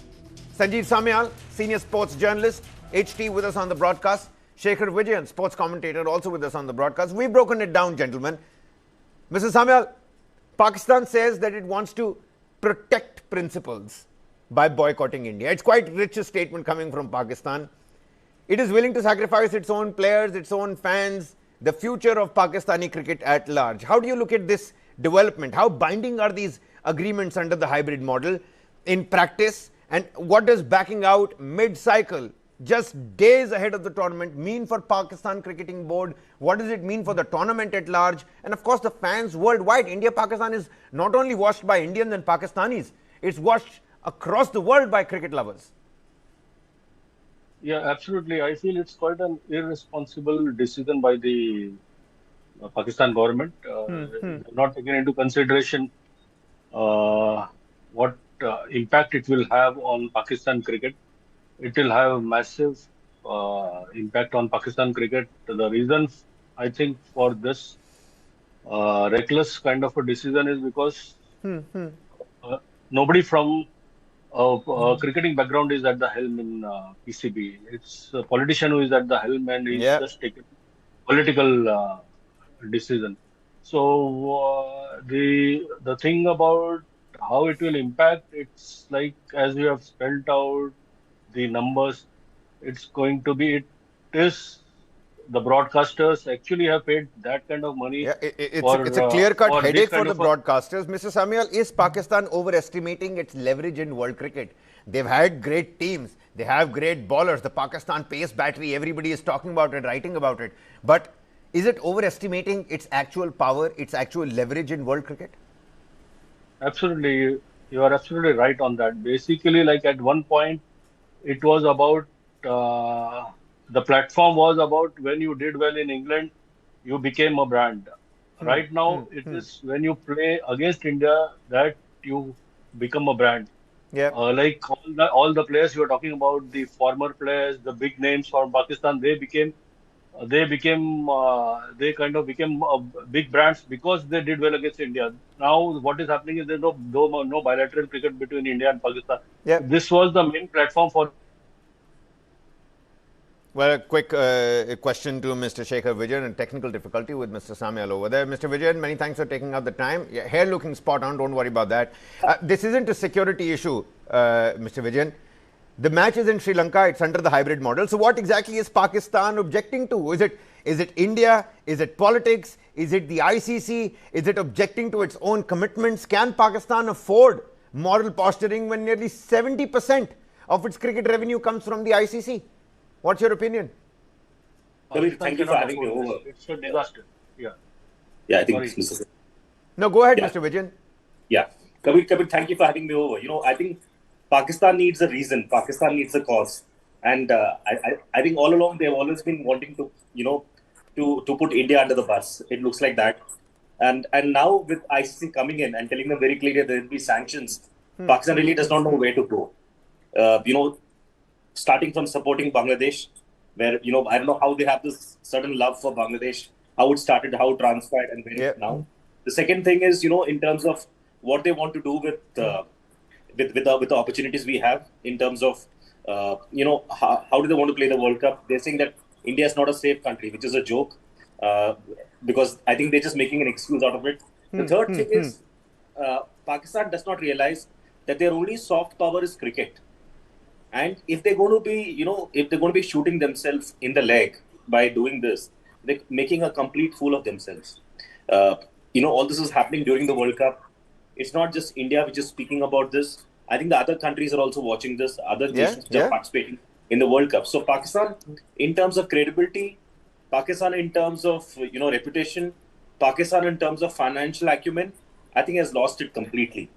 D: Sanjeev Samyal, senior sports journalist, HT with us on the broadcast. Shekhar Vijayan, sports commentator, also with us on the broadcast. We've broken it down, gentlemen. Mr. Samyal, Pakistan says that it wants to protect principles by boycotting India. It's quite rich a statement coming from Pakistan. It is willing to sacrifice its own players, its own fans, the future of Pakistani cricket at large. How do you look at this development? How binding are these agreements under the hybrid model in practice? And what does backing out mid-cycle, just days ahead of the tournament, mean for Pakistan Cricketing Board? What does it mean for the tournament at large? And of course, the fans worldwide. India-Pakistan is not only watched by Indians and Pakistanis, it's watched across the world by cricket lovers.
R: Yeah, absolutely. I feel it's quite an irresponsible decision by the Pakistan government, not taking into consideration what impact it will have on Pakistan cricket. It will have a massive impact on Pakistan cricket. The reason, I think, for this reckless kind of a decision is because nobody from cricketing background is at the helm in PCB. It's a politician who is at the helm, and he's just taken political decision. So the thing about how it will impact, it's like, as you have spelled out the numbers, it's going to be, it is the broadcasters actually have paid that kind of money.
D: Yeah, it's a clear-cut headache for the broadcasters. Mr. Samuel, is Pakistan overestimating its leverage in world cricket? They've had great teams. They have great bowlers. The Pakistan pace battery, everybody is talking about it, writing about it. But is it overestimating its actual power, its actual leverage in world cricket?
R: Absolutely. You are absolutely right on that. Basically, like at one point, it was about the platform was about when you did well in England, you became a brand. Right now, it is when you play against India that you become a brand.
D: Yeah.
R: Like all the players you are talking about, the former players, the big names from Pakistan, they kind of became big brands because they did well against India. Now, what is happening is there's no bilateral cricket between India and Pakistan.
D: Yeah.
R: This was the main platform for.
D: Well, a quick question to Mr. Shekhar Vijayan, and technical difficulty with Mr. Samuel over there. Mr. Vijayan, many thanks for taking up the time. Yeah, hair looking spot on, don't worry about that. This isn't a security issue, Mr. Vijayan. The match is in Sri Lanka, it's under the hybrid model. So what exactly is Pakistan objecting to? Is it India? Is it politics? Is it the ICC? Is it objecting to its own commitments? Can Pakistan afford moral posturing when nearly 70% of its cricket revenue comes from the ICC? What's your opinion?
S: Thank you for having me over.
R: It's a disaster. Yeah.
S: Yeah, I think it's Mr.
D: No, go ahead, Mr. Vijayan.
S: Yeah. Kabir, thank you for having me over. I think Pakistan needs a reason. Pakistan needs a cause. And I think all along they've always been wanting to, to put India under the bus. It looks like that. And now with ICC coming in and telling them very clearly there will be sanctions, Pakistan really does not know where to go. Starting from supporting Bangladesh, where, I don't know how they have this certain love for Bangladesh, how it started, how it transpired, and where it is now. The second thing is, in terms of what they want to do with the opportunities we have, in terms of, how do they want to play the World Cup? They're saying that India is not a safe country, which is a joke, because I think they're just making an excuse out of it. The third thing is, Pakistan does not realize that their only soft power is cricket. And if they're going to be, shooting themselves in the leg by doing this, they're making a complete fool of themselves. All this is happening during the World Cup. It's not just India which is speaking about this. I think the other countries are also watching this. Other nations are participating in the World Cup. So Pakistan, in terms of credibility, Pakistan in terms of reputation, Pakistan in terms of financial acumen, I think has lost it completely.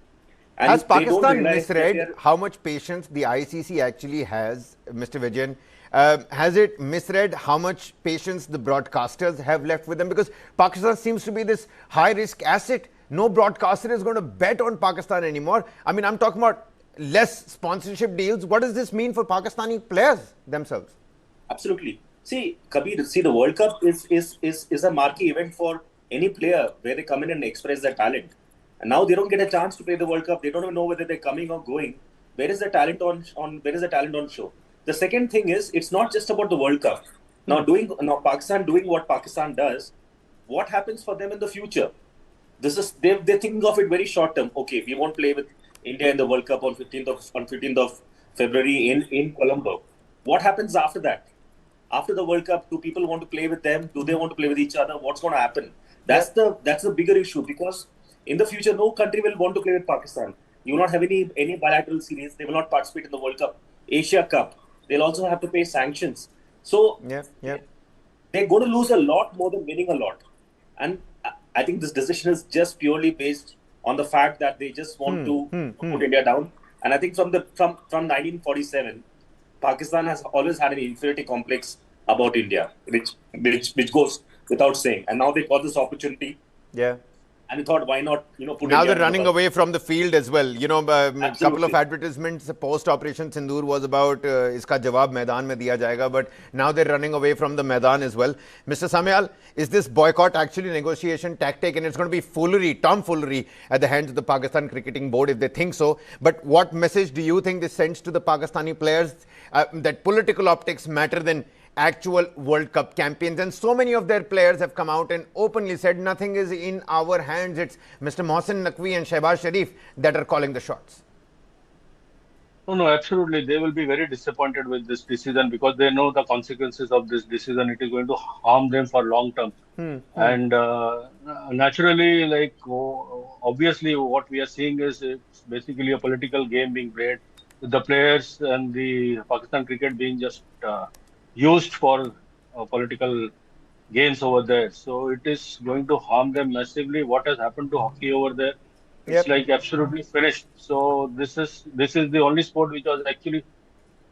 S: And
D: has Pakistan misread how much patience the ICC actually has, Mr. Vijayan? Has it misread how much patience the broadcasters have left with them? Because Pakistan seems to be this high-risk asset. No broadcaster is going to bet on Pakistan anymore. I mean, I'm talking about less sponsorship deals. What does this mean for Pakistani players themselves?
S: Absolutely. See, Kabir, the World Cup is a marquee event for any player where they come in and express their talent. And now they don't get a chance to play the World Cup. They don't even know whether they're coming or going. Where is the talent on show? The second thing is, it's not just about the World Cup. Now Pakistan doing what Pakistan does, what happens for them in the future? They're thinking of it very short term. Okay, we won't play with India in the World Cup on 15th of February in Colombo. What happens after that? After the World Cup, do people want to play with them? Do they want to play with each other? What's going to happen? That's the bigger issue, because in the future, no country will want to play with Pakistan. You will not have any bilateral series. They will not participate in the World Cup, Asia Cup. They'll also have to pay sanctions. So they're going to lose a lot more than winning a lot. And I think this decision is just purely based on the fact that they just want to put India down. And I think from 1947, Pakistan has always had an inferiority complex about India, which goes without saying. And now they got this opportunity.
D: Yeah.
S: And we thought, why not, put
D: now
S: India
D: they're running away from the field as well. A couple of advertisements post-Operation Sindoor was about iska jawab maidan mein diya jayega, but now they're running away from the maidan as well. Mr. Samuel, is this boycott actually negotiation tactic, and it's going to be tomfoolery at the hands of the Pakistan Cricketing Board if they think so? But what message do you think this sends to the Pakistani players, that political optics matter than actual World Cup campaigns? And so many of their players have come out and openly said nothing is in our hands. It's Mr. Mohsin Naqvi and Shehbaz Sharif that are calling the shots.
R: No, absolutely. They will be very disappointed with this decision because they know the consequences of this decision. It is going to harm them for long term. And naturally, like obviously, what we are seeing is it's basically a political game being played with the players and the Pakistan cricket being just used for political gains over there. So it is going to harm them massively. What has happened to hockey over there? It's like absolutely finished. So this is the only sport which was actually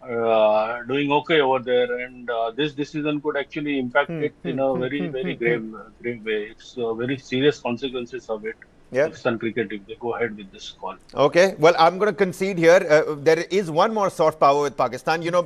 R: doing okay over there, and this decision could actually impact it in a very grave way. It's very serious consequences of it. Pakistan cricket, if they go ahead with this call.
D: Okay, well, I'm going to concede here. There is one more soft power with Pakistan. You know,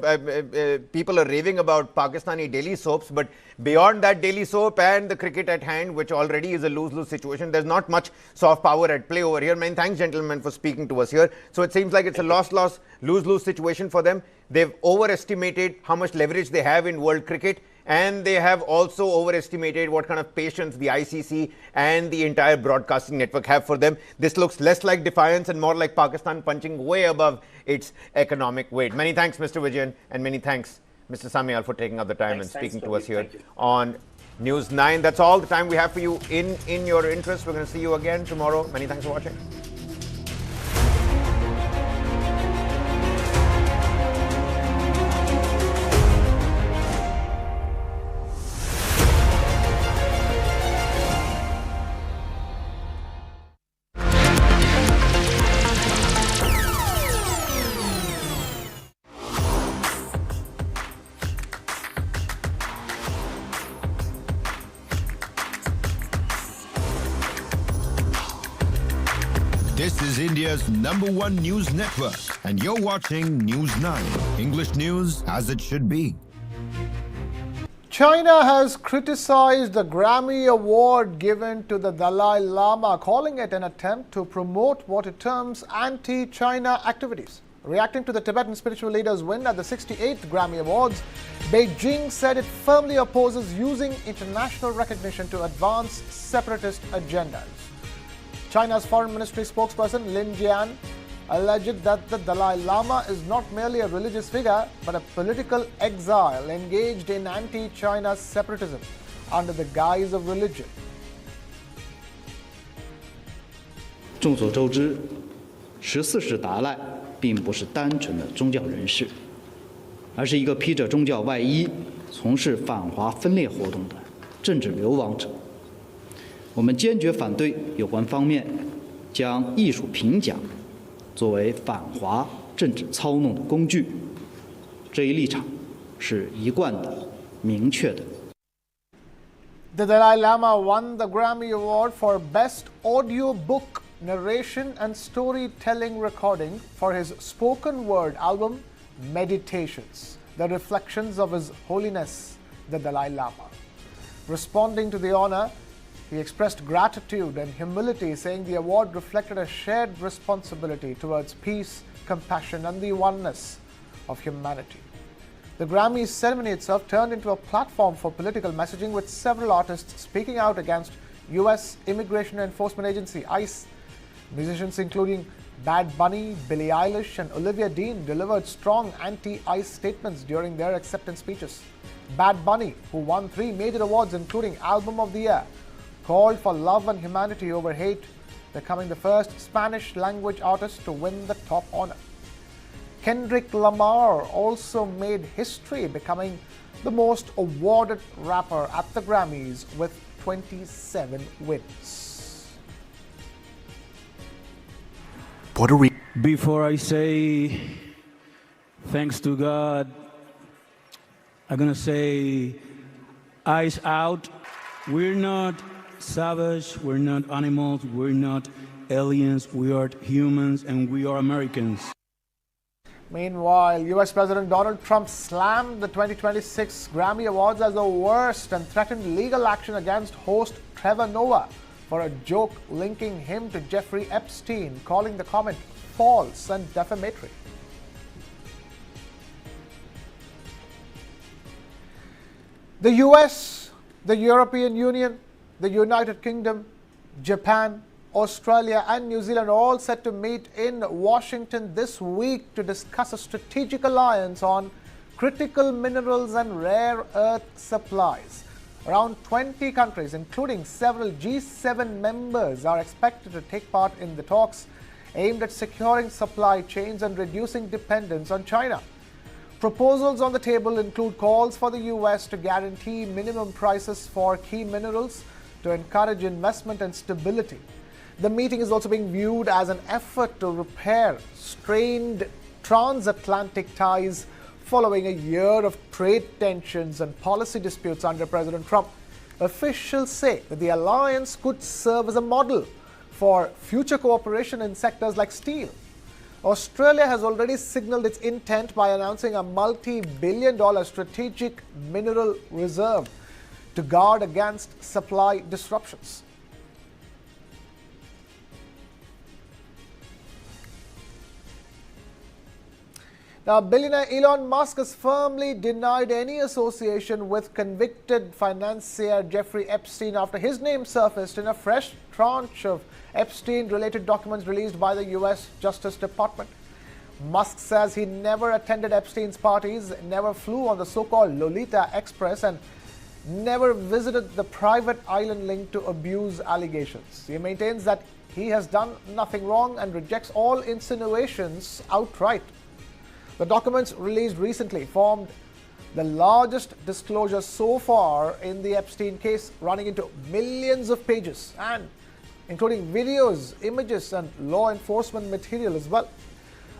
D: people are raving about Pakistani daily soaps, but beyond that daily soap and the cricket at hand, which already is a lose-lose situation, there's not much soft power at play over here. Many thanks, gentlemen, for speaking to us here. So it seems like it's a loss-loss, lose-lose situation for them. They've overestimated how much leverage they have in world cricket, and they have also overestimated what kind of patience the ICC and the entire broadcasting network have for them. This looks less like defiance and more like Pakistan punching way above its economic weight. Many thanks, Mr. Vijayan, and many thanks, Mr. Samial, for taking up the time and speaking to us here on News 9. That's all the time we have for you in your interest. We're going to see you again tomorrow. Many thanks for watching.
T: This is India's #1 news network, and you're watching News 9, English news as it should be.
U: China has criticized the Grammy Award given to the Dalai Lama, calling it an attempt to promote what it terms anti-China activities. Reacting to the Tibetan spiritual leader's win at the 68th Grammy Awards, Beijing said it firmly opposes using international recognition to advance separatist agendas. China's Foreign Ministry spokesperson Lin Jian alleged that the Dalai Lama is not merely a religious figure but a political exile engaged in anti-China separatism under the guise of religion.
V: 众所周知，14世达赖并不是单纯的宗教人士，而是一个披着宗教外衣、从事反华分裂活动的政治流亡者。我们坚决反对有关方面将艺术评奖作为反华政治操弄的工具，这一立场是一贯的、明确的。
U: The Dalai Lama won the Grammy Award for Best Audiobook Narration and Storytelling Recording for his spoken word album, Meditations, the reflections of His Holiness, the Dalai Lama. Responding to the honor, he expressed gratitude and humility, saying the award reflected a shared responsibility towards peace, compassion, and the oneness of humanity. The Grammys ceremony itself turned into a platform for political messaging, with several artists speaking out against U.S. Immigration Enforcement Agency, ICE. Musicians including Bad Bunny, Billie Eilish, and Olivia Dean delivered strong anti-ICE statements during their acceptance speeches. Bad Bunny, who won 3 major awards including Album of the Year, called for love and humanity over hate, becoming the first Spanish-language artist to win the top honor. Kendrick Lamar also made history, becoming the most awarded rapper at the Grammys with 27 wins.
W: Before I say thanks to God, I'm gonna say eyes out. We're not savage, we're not animals, we're not aliens, we are humans, and we are Americans.
U: Meanwhile, US President Donald Trump slammed the 2026 Grammy Awards as the worst and threatened legal action against host Trevor Noah for a joke linking him to Jeffrey Epstein, calling the comment false and defamatory. The US, the European Union, the United Kingdom, Japan, Australia and New Zealand are all set to meet in Washington this week to discuss a strategic alliance on critical minerals and rare earth supplies. Around 20 countries, including several G7 members, are expected to take part in the talks aimed at securing supply chains and reducing dependence on China. Proposals on the table include calls for the US to guarantee minimum prices for key minerals to encourage investment and stability. The meeting is also being viewed as an effort to repair strained transatlantic ties following a year of trade tensions and policy disputes under President Trump. Officials say that the alliance could serve as a model for future cooperation in sectors like steel. Australia has already signaled its intent by announcing a multi-billion-dollar strategic mineral reserve to guard against supply disruptions. Now, billionaire Elon Musk has firmly denied any association with convicted financier Jeffrey Epstein after his name surfaced in a fresh tranche of Epstein-related documents released by the US Justice Department. Musk says he never attended Epstein's parties, never flew on the so-called Lolita Express, and never visited the private island linked to abuse allegations. He maintains that he has done nothing wrong and rejects all insinuations outright. The documents released recently formed the largest disclosure so far in the Epstein case, running into millions of pages and including videos, images, and law enforcement material as well.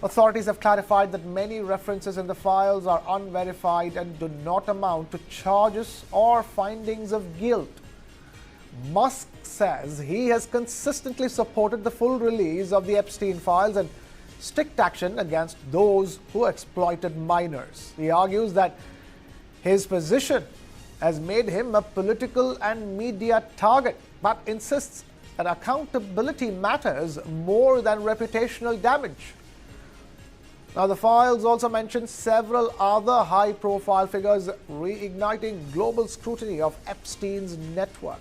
U: Authorities have clarified that many references in the files are unverified and do not amount to charges or findings of guilt. Musk says he has consistently supported the full release of the Epstein files and strict action against those who exploited minors. He argues that his position has made him a political and media target, but insists that accountability matters more than reputational damage. Now, the files also mention several other high-profile figures, reigniting global scrutiny of Epstein's network.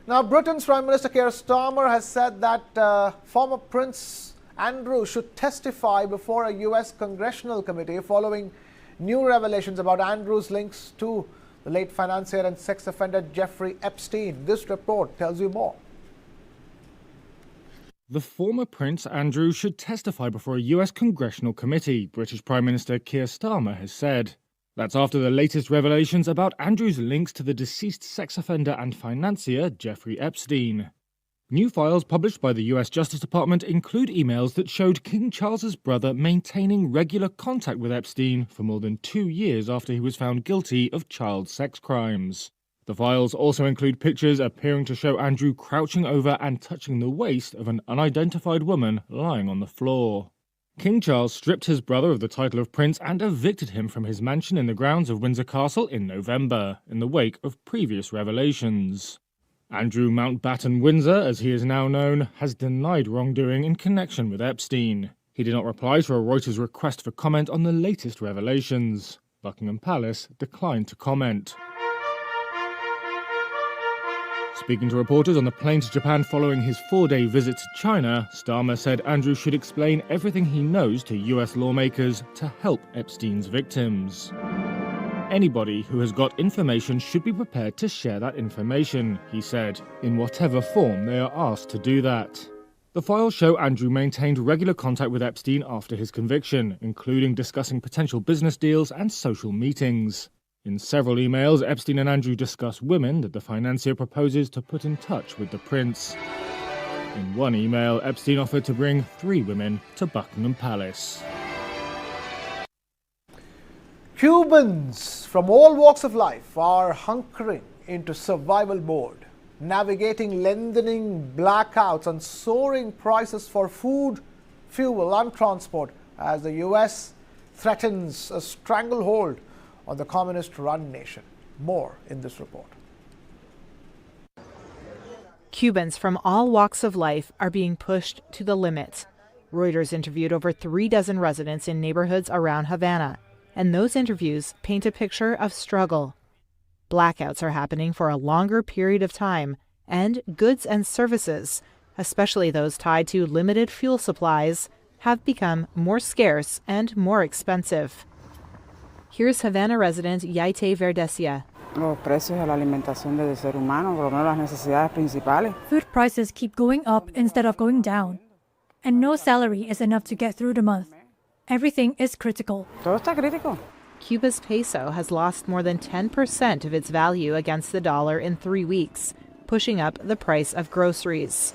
U: Now, Britain's Prime Minister Keir Starmer has said that former Prince Andrew should testify before a US congressional committee following new revelations about Andrew's links to the late financier and sex offender Jeffrey Epstein. This report tells you more.
A: The former Prince Andrew should testify before a US congressional committee, British Prime Minister Keir Starmer has said. That's after the latest revelations about Andrew's links to the deceased sex offender and financier Jeffrey Epstein. New files published by the US Justice Department include emails that showed King Charles's brother maintaining regular contact with Epstein for more than 2 years after he was found guilty of child sex crimes. The files also include pictures appearing to show Andrew crouching over and touching the waist of an unidentified woman lying on the floor. King Charles stripped his brother of the title of prince and evicted him from his mansion in the grounds of Windsor Castle in November, in the wake of previous revelations. Andrew Mountbatten Windsor, as he is now known, has denied wrongdoing in connection with Epstein. He did not reply to a Reuters request for comment on the latest revelations. Buckingham Palace declined to comment. Speaking to reporters on the plane to Japan following his 4-day visit to China, Starmer said Andrew should explain everything he knows to US lawmakers to help Epstein's victims. Anybody who has got information should be prepared to share that information, he said, in whatever form they are asked to do that. The files show Andrew maintained regular contact with Epstein after his conviction, including discussing potential business deals and social meetings. In several emails, Epstein and Andrew discuss women that the financier proposes to put in touch with the prince. In one email, Epstein offered to bring 3 women to Buckingham Palace.
U: Cubans from all walks of life are hunkering into survival mode, navigating lengthening blackouts and soaring prices for food, fuel and transport as the US threatens a stranglehold on the communist-run nation. More in this report.
B: Cubans from all walks of life are being pushed to the limit. Reuters interviewed over 36 residents in neighborhoods around Havana, and those interviews paint a picture of struggle. Blackouts are happening for a longer period of time, and goods and services, especially those tied to limited fuel supplies, have become more scarce and more expensive. Here's Havana resident Yaite Verdesia.
C: Los precios de la alimentación del ser humano, por lo menos las necesidades principales.
E: Food prices keep going up instead of going down, and no salary is enough to get through the month. Everything is critical.
C: Todo está crítico.
B: Cuba's peso has lost more than 10% of its value against the dollar in 3 weeks, pushing up the price of groceries.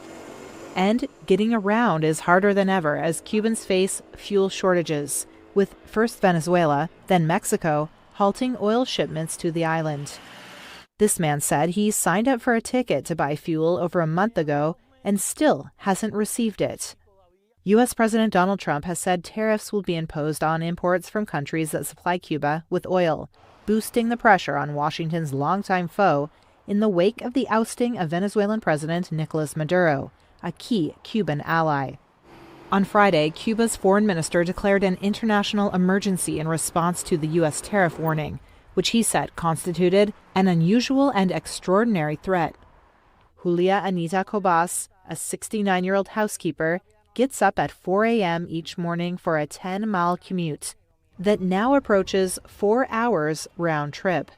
B: And getting around is harder than ever as Cubans face fuel shortages, with first Venezuela, then Mexico, halting oil shipments to the island. This man said he signed up for a ticket to buy fuel over a month ago and still hasn't received it. U.S. President Donald Trump has said tariffs will be imposed on imports from countries that supply Cuba with oil, boosting the pressure on Washington's longtime foe in the wake of the ousting of Venezuelan President Nicolas Maduro, a key Cuban ally. On Friday, Cuba's foreign minister declared an international emergency in response to the U.S. tariff warning, which he said constituted an unusual and extraordinary threat. Julia Anita Cobas, a 69-year-old housekeeper, gets up at 4 a.m. each morning for a 10-mile commute that now approaches 4 hours round trip.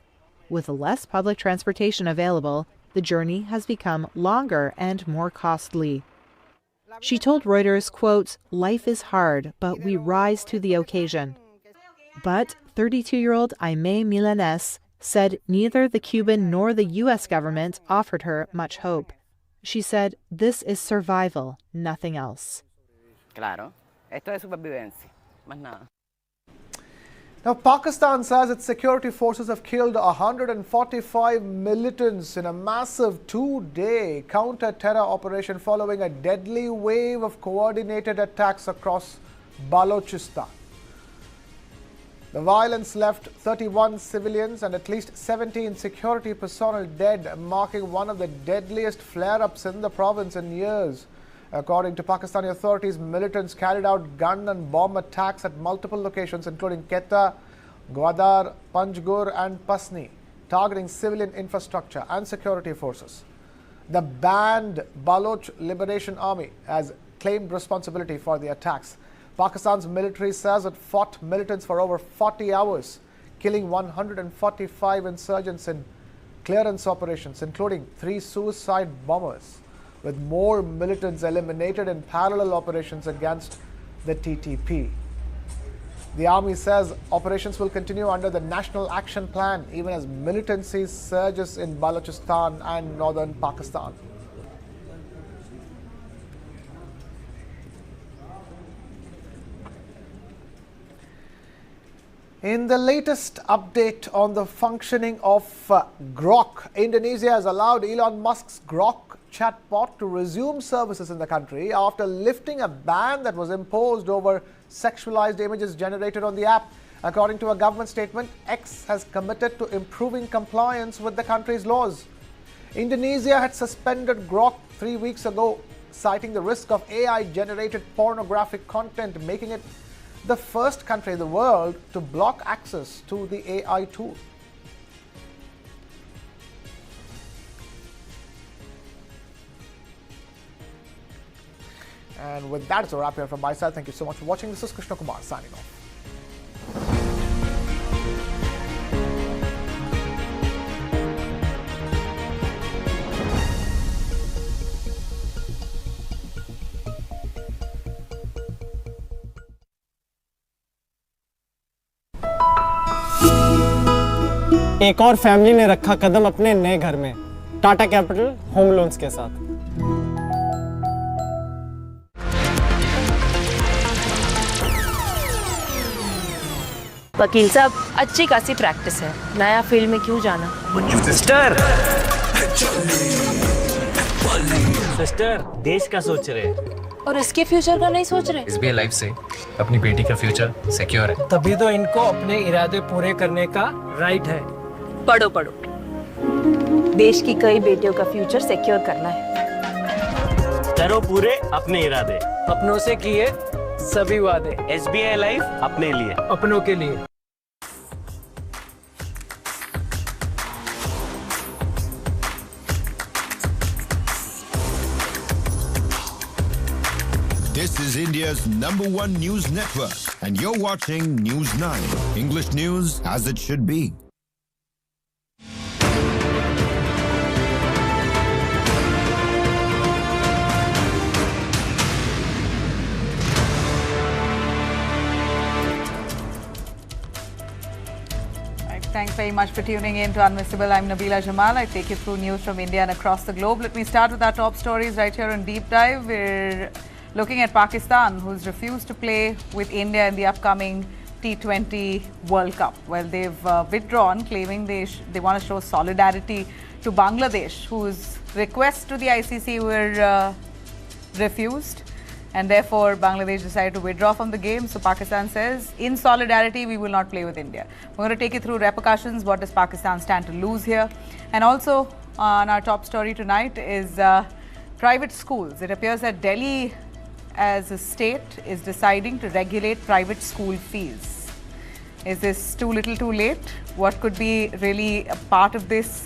B: With less public transportation available, the journey has become longer and more costly. She told Reuters, quote, "Life is hard, but we rise to the occasion." But 32-year-old Aimee Milanes said neither the Cuban nor the U.S. government offered her much hope. She said, "This is survival, nothing else."
C: Claro, esto es supervivencia, más nada.
U: Now, Pakistan says its security forces have killed 145 militants in a massive 2-day counter-terror operation following a deadly wave of coordinated attacks across Balochistan. The violence left 31 civilians and at least 17 security personnel dead, marking one of the deadliest flare-ups in the province in years. According to Pakistani authorities, militants carried out gun and bomb attacks at multiple locations, including Quetta, Gwadar, Panjgur and Pasni, targeting civilian infrastructure and security forces. The banned Baloch Liberation Army has claimed responsibility for the attacks. Pakistan's military says it fought militants for over 40 hours, killing 145 insurgents in clearance operations, including 3 suicide bombers, with more militants eliminated in parallel operations against the TTP. The army says operations will continue under the National Action Plan, even as militancy surges in Balochistan and northern Pakistan. In the latest update on the functioning of Grok, Indonesia has allowed Elon Musk's Grok chatbot to resume services in the country after lifting a ban that was imposed over sexualized images generated on the app. According to a government statement, X has committed to improving compliance with the country's laws. Indonesia had suspended Grok 3 weeks ago, citing the risk of AI-generated pornographic content, making it the first country in the world to block access to the AI tool. And with that, it's a wrap here from my side. Thank you so much for watching. This is Krishna Kumar signing off.
Q: एक और family ने रखा कदम अपने नए घर में, Tata capital home loans के साथ।
F: वकील साहब, अच्छी खासी प्रैक्टिस है, नया फील्ड में क्यों जाना?
X: सिस्टर, देश का सोच रहे हैं
F: और इसके फ्यूचर का नहीं सोच रहे?
X: SBI लाइफ से अपनी बेटी का फ्यूचर सिक्योर है।
Y: तभी तो इनको अपने इरादे पूरे करने का राइट है।
F: पढ़ो पढ़ो, देश की कई बेटियों का फ्यूचर सिक्योर करना है।
X: करो पूरे अपने इरादे,
Y: अपनों से किए सभी वादे।
X: SBI लाइफ अपने लिए,
Y: अपनों के लिए।
T: is India's #1 news network, and you're watching News9, English news as it should be.
G: Thanks very much for tuning in to Unmissable. I'm Nabila Jamal. I take you through news from India and across the globe. Let me start with our top stories right here on Deep Dive. We're looking at Pakistan, who's refused to play with India in the upcoming T20 World Cup. Well, they've withdrawn, claiming they want to show solidarity to Bangladesh, whose requests to the ICC were refused. And therefore, Bangladesh decided to withdraw from the game. So Pakistan says, in solidarity, we will not play with India. We're going to take you through repercussions. What does Pakistan stand to lose here? And also, on our top story tonight is private schools. It appears that Delhi, as a state, is deciding to regulate private school fees. Is this too little too late? What could be really a part of this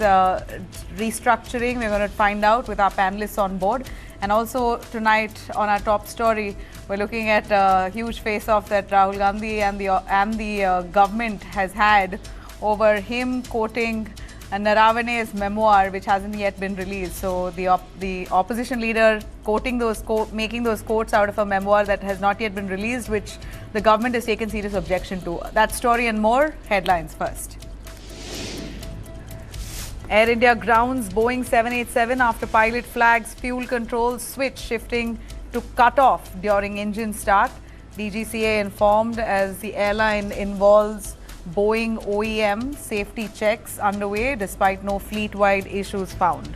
G: restructuring? We're going to find out with our panelists on board. And also tonight on our top story, we're looking at a huge face-off that Rahul Gandhi and the government has had over him quoting Naravane's memoir, which hasn't yet been released. So the opposition leader making those quotes out of a memoir that has not yet been released, which the government has taken serious objection to. That story and more. Headlines first. Air India grounds Boeing 787 after pilot flags fuel control switch shifting to cut off during engine start. DGCA informed as the airline involves Boeing OEM safety checks underway despite no fleet-wide issues found.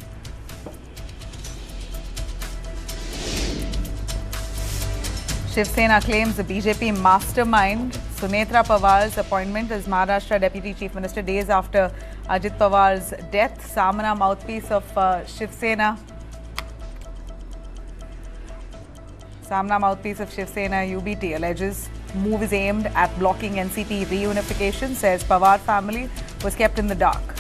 G: Shiv Sena claims the BJP mastermind Sunetra Pawar's appointment as Maharashtra Deputy Chief Minister days after Ajit Pawar's death. Samana mouthpiece of Shiv Sena. Samana mouthpiece of Shiv Sena UBT alleges move is aimed at blocking NCP reunification, says Pawar family was kept in the dark.